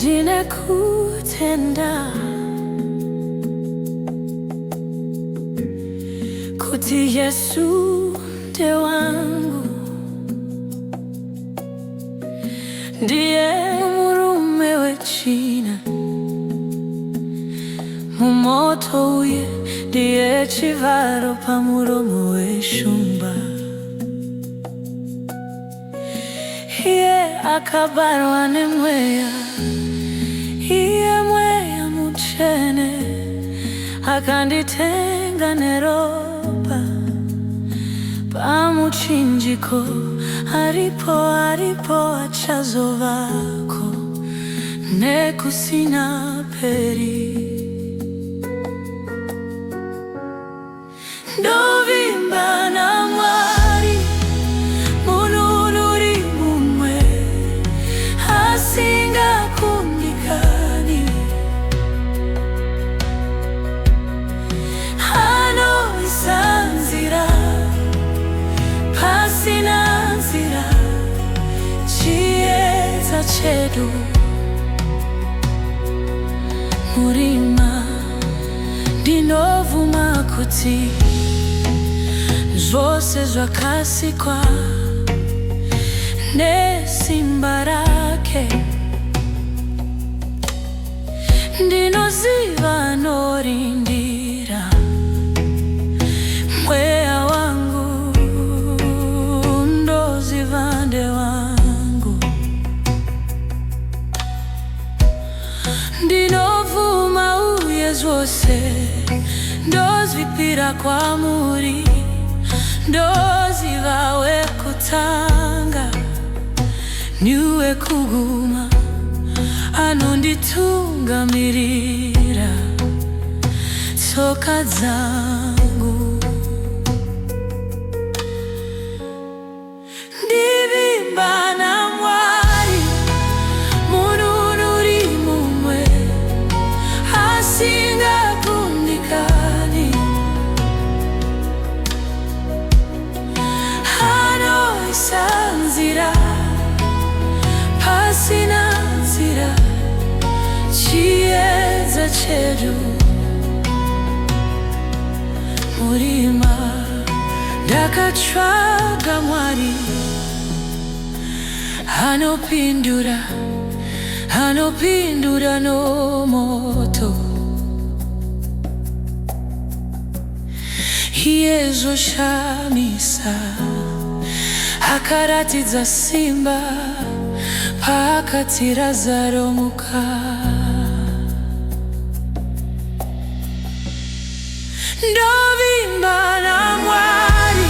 ndinekutenda kuti Yesu ndiye wangu, ndiye murume wechina mumoto uye, ndiye chivharo pamuromo weshumba. Iye akabarwa nemweya, iye mweya muchene, akanditenga neropa pamuchinjiko. Aripo achazovako nekusina peri. Ndovimba naMwari mununuri mumwe asingakundikani, anoisanzira pasina nzira, chiedza chedu murima. Ndinovuma kuti zvose zvakasikwa nesimba rake, ndinoziva norindira mweya wangu, ndoziva ndewangu. Ndinovuma uye zvose ndozvipira kwamuri, ndoziva wekutanga niwe kuguma, anonditungamirira tsoka dzangu. Ndivimba naMwari mununuri mumwe asingakundikani, anoisanzira pasina nzira, chiedza chedu murima. Ndakatsvaga Mwari anopindura nomoto, iye zvoshamisa, akaratidza simba pakati razaromuka. Ndovimba naMwari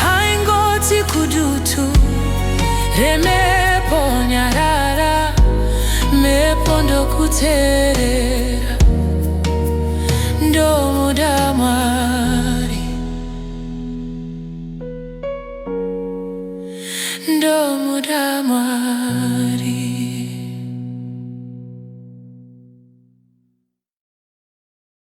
haingoti kudutu remhepo nyarara, mhepo ndokuteerera.